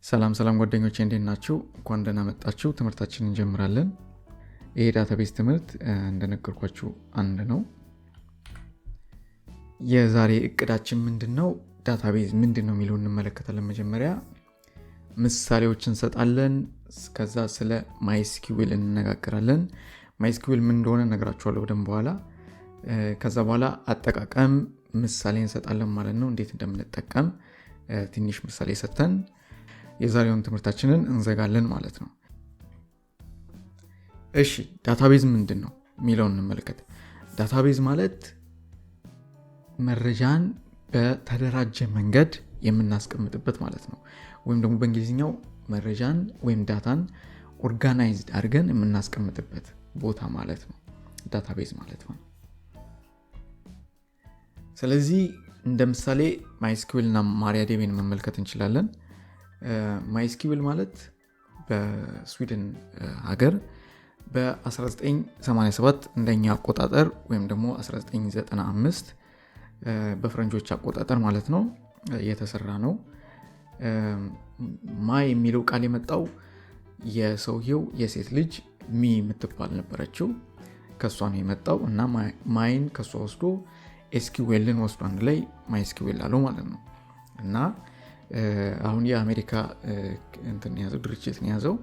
ሰላም ጓደኞቼ እንዴት ናችሁ? እንኳን ደህና መጣችሁ። ትምህርታችንን እንጀምራለን። ይሄ ዳታቤዝ ትምህርት እንደነገርኳችሁ አንድ ነው። የዛሬ እቅዳችን ምንድነው? ዳታቤዝ ምንድነው የሚለውን እንመለከታለን። መጀመሪያ ምሳሌዎችን እንሰጣለን። ከዛ ስለ MySQL እንነጋገራለን። MySQL ምን እንደሆነ እነግራችኋለሁ ወደም በኋላ። ከዛ በኋላ አጠቃቀም ምሳሌ እንሰጣለን ማለት ነው። እንዴት እንደምንጠቀም ትንሽ ምሳሌ ሰጥተን የዛሬውን ትምህርታችንን እንዘጋለን ማለት ነው። እሺ ዳታቤዝ ምንድነው የሚለውን እንመለከት። ዳታቤዝ ማለት መረጃን በተደራጀ መንገድ የምናስቀምጥበት ማለት ነው። ወይም ደግሞ በእንግሊዝኛው መረጃን ወይም ዳታን ኦርጋናይዝድ አድርገን የምናስቀምጥበት ቦታ ማለት ነው ዳታቤዝ ማለት ነው። ስለዚህ እንደ ምሳሌ MySQL እና MariaDBን መመልከት እንችላለን። MySQL ማለት በስዊድን ሀገር በ1987 እንደኛ አቆጣጠር ወይም ደግሞ 1995 በፍረንጆች አቆጣጠር ማለት ነው የተሰራ ነው። ማይ የሚለው ቃል የመጣው የሰውየው የሴት ልጅ ሚ የምትባል ነበረችው ከሷ ነው የመጣው እና ማይን ከሷ ወስዶ SQLን ወስዶ አንድ ላይ MySQL አለው ማለት ነው። እና አሁን የአሜሪካ እንትን ያዘው ድርጅት ነው ያዘው።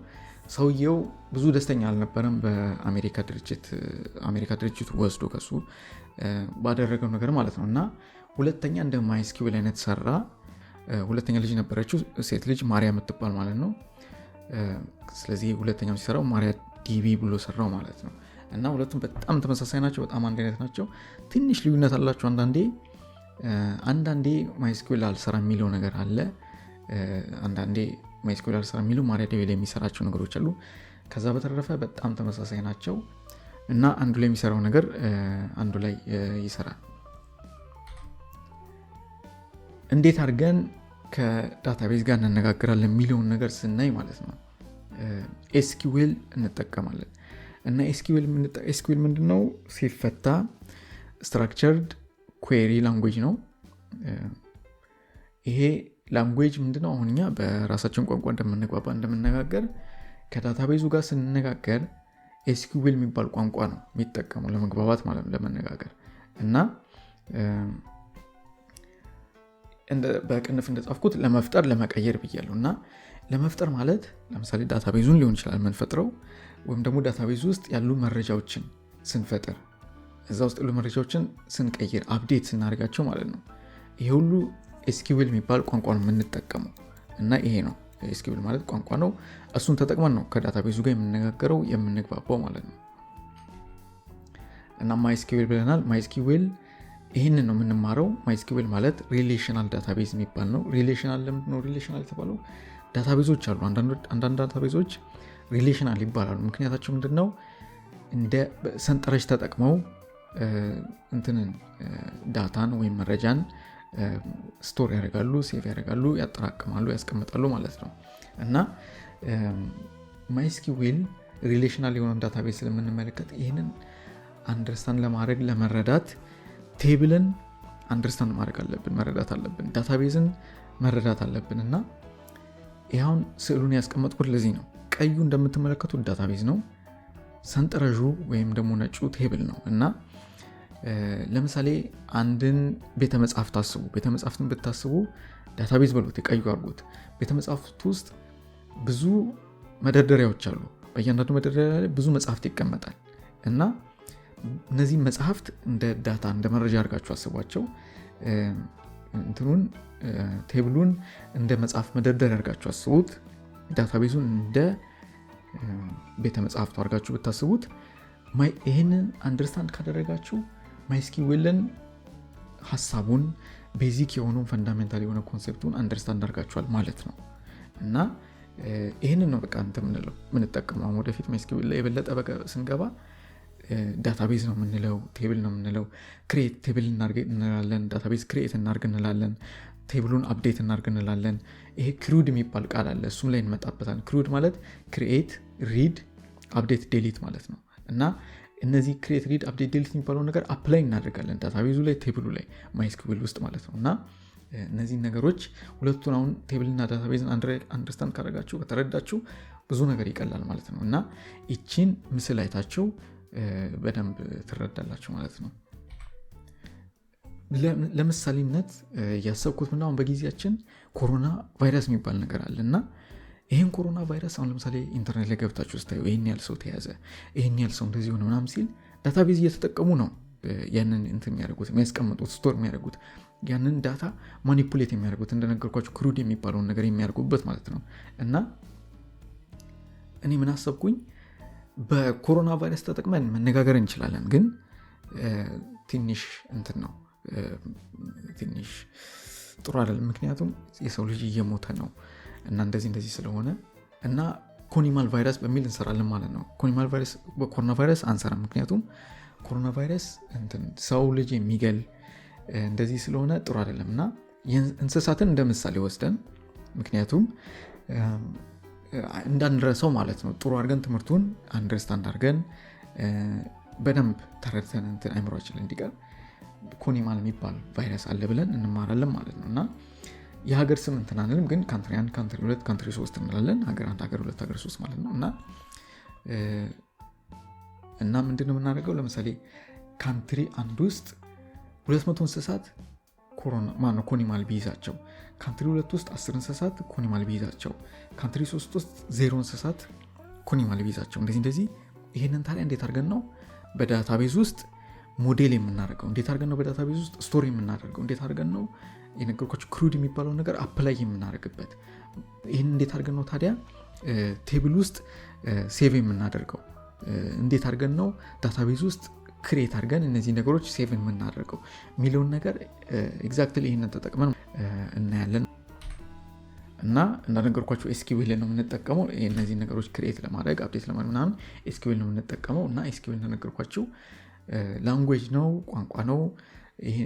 ሰውየው ብዙ ደስተኛ አልነበረም በአሜሪካ ድርጅት ወስዶ ከሱ ባደረገው ነገር ማለት ነው። እና ሁለተኛ እንደ MySQL አይነት ሰራ። ሁለተኛ ልጅ ነበረችው ሴት ልጅ ማሪያ የምትባል ማለት ነው። ስለዚህ ሁለተኛው ሲሰራው MariaDB ብሎ ሰራው ማለት ነው። እና ሁለቱም በጣም ተመሳሳይ ናቸው፣ በጣም አንድ አይነት ናቸው። ትንሽ ልዩነት አላቸው። አንዳንዴ MySQL አልሰራ የሚለው ነገር አለ። አንዳንዴ MySQL አልሰራ የሚለው MariaDB ላይ የሚሰራቸው ነገሮች አሉ። ከዛ በተረፈ በጣም ተመሳሳይ ናቸው እና አንዱ ላይ የሚሰራው ነገር አንዱ ላይ ይሰራል። እንዴት አድርገን ከዳታቤዝ ጋር እንነጋገራለን የሚለውን ነገር ስናይ ማለት ነው SQL እንጠቀማለን። እና SQL ምንድነው? ሲፈታ structured query language ነው። ይሄ ላንጉዌጅ ምንድነው? አሁንኛ በራሳችን ቋንቋ እንደምንነጋገር ከዳታቤዙ ጋር ስንነጋገር SQL የሚባል ቋንቋ ነው የሚጠቀመው ለመግባባት ማለት ነው፣ ለመነጋገር። እና በቅንፍ እንደጻፍኩት ለመፍጠር ለመቀየር ብያለሁ። እና ለመፍጠር ማለት ለምሳሌ ዳታቤዙን ሊሆን ይችላል የምንፈጥረው፣ ወይም ደግሞ ዳታቤዝ ውስጥ ያሉ መረጃዎችን ስንፈጥር፣ እዛ ውስጥ ያሉ መረጃዎችን ስንቀይር፣ አፕዴት ስናደርጋቸው ማለት ነው። ይሄ ሁሉ SQL የሚባል ቋንቋ ነው የምንጠቀመው። እና ይሄ ነው SQL ማለት ቋንቋ ነው። እሱን ተጠቅመን ነው ከዳታቤዙ ጋር የምንነጋገረው የምንግባባው ማለት ነው። እና MySQL ብለናል። MySQL ይሄንን ነው የምንማረው። MySQL ማለት ሪሌሽናል ዳታቤዝ የሚባል ነው። ሪሌሽናል ለምንድን ነው ሪሌሽናል የተባለው? ዳታቤዞች አሉ፣ አንዳንድ ዳታቤዞች ሪሌሽናል ይባላሉ። ምክንያታቸው ምንድነው? እንደ ሰንጠረዥ ተጠቅመው ዳታን ወይም መረጃን ስቶር ያደርጋሉ፣ ሴቭ ያደርጋሉ፣ ያጠራቅማሉ፣ ያስቀምጣሉ ማለት ነው። እና MySQL ሪሌሽናል የሆነ ዳታቤዝ ስለምንመለከት ይሄንን አንደርስታንድ ለማድረግ ለመረዳት ቴብልን አንደርስታንድ ማድረግ አለብን፣ መረዳት አለብን፣ ዳታቤዝን መረዳት አለብን። እና ይሄውን ስዕሉን ያስቀመጥኩት ለዚህ ነው። ቀዩ እንደምትመለከቱት ዳታቤዝ ነው፣ ሰንጠረዡ ወይም ደግሞ ነጩ ቴብል ነው። እና ለምሳሌ አንድን ቤተመጻሕፍት ታስቡ። ቤተመጻሕፍትን ብታስቡ ዳታቤዝ በሉት፣ ቀዩ አድርጉት። ቤተመጻሕፍት ውስጥ ብዙ መደርደሪያዎች አሉ። በእያንዳንዱ መደርደሪያ ላይ ብዙ መጽሐፍት ይቀመጣል። እና እነዚህ መጽሐፍት እንደ ዳታ እንደ መረጃ አድርጋችሁ አስቧቸው። ቴብሉን እንደ መጽሐፍ መደርደሪያ አድርጋችሁ አስቡት። ዳታቤዙን እንደ ቤተመጻሕፍት አድርጋችሁ ብታስቡት፣ ይሄንን አንደርስታንድ ካደረጋችሁ MySQLን ሐሳቡን ቤዚክ የሆነውን ፈንዳሜንታል የሆነ ኮንሴፕቱን አንደርስታንድ አድርጋችኋል ማለት ነው። እና ይሄንን ነው በቃ ምንጠቀመው። ወደፊት MySQL ላይ የበለጠ በቃ ስንገባ ዳታቤዝ ነው የምንለው፣ ቴብል ነው የምንለው። ክሬት ቴብል እንላለን፣ ዳታቤዝ ክሬት እናርግ እንላለን፣ ቴብሉን አፕዴት እናርግ እንላለን። ይሄ ክሩድ የሚባል ቃል አለ፣ እሱም ላይ እንመጣበታለን። ክሩድ ማለት ክሬት፣ ሪድ፣ አፕዴት፣ ዴሊት ማለት ነው። እና እነዚህ ክሬት፣ ሪድ፣ አፕዴት፣ ዴሊት የሚባለው ነገር አፕላይ እናደርጋለን ዳታቤዙ ላይ፣ ቴብሉ ላይ፣ MySQL ውስጥ ማለት ነው። እና እነዚህ ነገሮች ሁለቱን አሁን ቴብልና ዳታቤዝን አንደርስታንድ ካደረጋችሁ ከተረዳችሁ ብዙ ነገር ይቀላል ማለት ነው እና እቺን ምስል አይታችሁ በደንብ ትረዳላችሁ ማለት ነው። ለምሳሌነት ያሰብኩት ምናምን በጊዜያችን ኮሮና ቫይረስ የሚባል ነገር አለና ይሄን ኮሮና ቫይረስ አሁን ለምሳሌ ኢንተርኔት ላይ ገብታችሁ ስታዩ ይሄን ያህል ሰው ተያዘ ይሄን ያህል ሰው እንደዚህ ሆነ ምናምን ሲል ዳታቤዝ እየተጠቀሙ ነው ያንን እንትን የሚያደርጉት የሚያስቀምጡት ስቶር የሚያደርጉት ያንን ዳታ ማኒፑሌት የሚያደርጉት እንደነገርኳችሁ ክሩድ የሚባለውን ነገር የሚያደርጉበት ማለት ነው እና እኔ ምን አሰብኩኝ በኮሮና ቫይረስ ተጠቅመን መነጋገር እንችላለን ግን ትንሽ እንትን ነው ትንሽ ጥሩ አይደለም ምክንያቱም የሰው ልጅ እየሞተ ነው እና እንደዚህ ስለሆነ እና ኮኒማል ቫይረስ በሚል እንሰራለን ማለት ነው። ኮሮና ቫይረስ አንሰራም ምክንያቱም ኮሮና ቫይረስ እንትን ሰው ልጅ የሚገል እንደዚህ ስለሆነ ጥሩ አይደለም እና እንስሳትን እንደ ምሳሌ ወስደን ምክንያቱም እንዳንረሳው ማለት ነው ጥሩ አድርገን ትምህርቱን አንደርስታንድ አድርገን በደንብ ተረድተን እንትን አይምሮአችን እንዲቀር ኮኒማል የሚባል ቫይረስ አለ ብለን እንማራለን ማለት ነው እና የሀገር ስም እንትን አንልም ግን ካንትሪ 1 ካንትሪ 2 ካንትሪ 3 እንላለን ሀገር 1 ሀገር 2 ሀገር 3 ማለት ነው እና ምንድነው የምናደርገው ለምሳሌ ካንትሪ 1 ውስጥ 200 እንስሳት ኮኒማል ቢይዛቸው ካንትሪ 2 ውስጥ 10 እንስሳት ኮኒማል ቢይዛቸው ካንትሪ 3 ውስጥ 0 እንስሳት ኮኒማል ቢይዛቸው እንደዚህ ይሄንን ታዲያ እንዴት አድርገን ነው በዳታቤዝ ውስጥ ሞዴል የምናደርገው እንዴት አድርገን ነው በዳታቤዝ ውስጥ ስቶሪ የምናደርገው እንዴት አድርገን ነው የነገርኳችሁ ክሩድ የሚባለው ነገር አፕላይ የምናደርግበት ይሄን እንዴት አድርገን ነው ታዲያ ቴብል ውስጥ ሴቭ የምናደርገው እንዴት አድርገን ነው ዳታቤዝ ውስጥ ክሬት አድርገን እነዚህ ነገሮች ሴቭ የምናደርገው ሚሊዮን ነገር ኤግዛክትሊ ይሄንን ተጠቅመን እናያለን እና እንደነገርኳችሁ SQL ነው የምንጠቀመው እነዚህ ነገሮች ክሬት ለማድረግ አፕዴት ለማድረግ ምናምን SQL ነው የምንጠቀመው እና SQL እንደነገርኳችሁ ላንጉዌጅ ነው ቋንቋ ነው ይሄ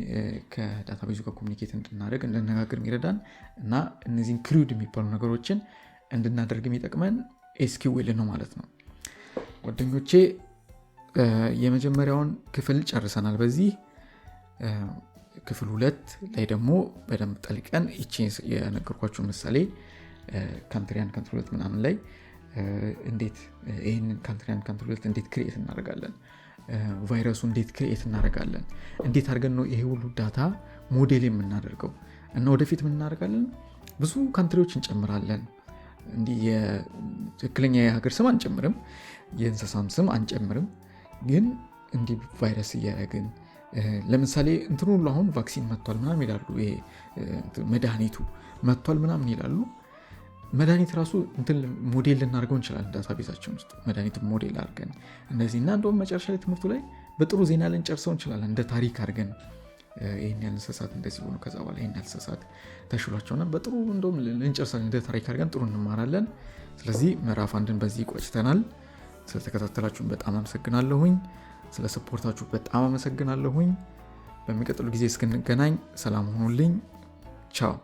ከዳታቤዙ ጋር ኮሙኒኬት እንድናደርግ እንድንነጋገር የሚረዳን እና እነዚህን ክሩድ የሚባሉ ነገሮችን እንድናደርግ የሚጠቅመን SQL ነው ማለት ነው። ጓደኞቼ የመጀመሪያውን ክፍል ጨርሰናል በዚህ ክፍል 2 ላይ ደግሞ በደንብ ጠልቀን እቺን የነገርኳችሁ ምሳሌ ካንትሪ 1 ካንትሪ 2 ምናምን ላይ እንዴት ይሄንን ካንትሪ 1 ካንትሪ 2 እንዴት ክሬት እናደርጋለን ቫይረሱ እንዴት ክሬት እናደርጋለን እንዴት አድርገን ነው ይሄ ሁሉ ዳታ ሞዴል የምናደርገው እና ወደፊት ምን እናደርጋለን ብዙ ካንትሪዎች እንጨምራለን እንዲህ የትክክለኛ የሀገር ስም አንጨምርም የእንስሳም ስም አንጨምርም ግን እንዲህ ቫይረስ እያደረግን ለምሳሌ እንትኑ ሁሉ አሁን ቫክሲን መጥቷል ምናምን ይላሉ ይሄ መድኃኒቱ መጥቷል ምናምን ይላሉ መድኃኒት ራሱ እንትን ሞዴል ልናደርገው እንችላለን ዳታቤዛችን ውስጥ መድኃኒት ሞዴል አድርገን እነዚህና እንደውም መጨረሻ ላይ ትምህርቱ ላይ በጥሩ ዜና ልንጨርሰው እንችላለን እንደ ታሪክ አድርገን ይሄን ያህል እንስሳት እንደዚህ ሆኖ ከዛ በኋላ ይሄን ያህል እንስሳት ተሽሏቸውና በጥሩ እንደውም ልንጨርሳለን እንደ ታሪክ አድርገን ጥሩ እንማራለን ስለዚህ ምዕራፍ 1ን በዚህ ቆይተናል ስለተከታተላችሁን በጣም አመሰግናለሁኝ ስለ ሰፖርታችሁ በጣም አመሰግናለሁኝ በሚቀጥለው ጊዜ እስክንገናኝ ሰላም ሁኑልኝ ቻው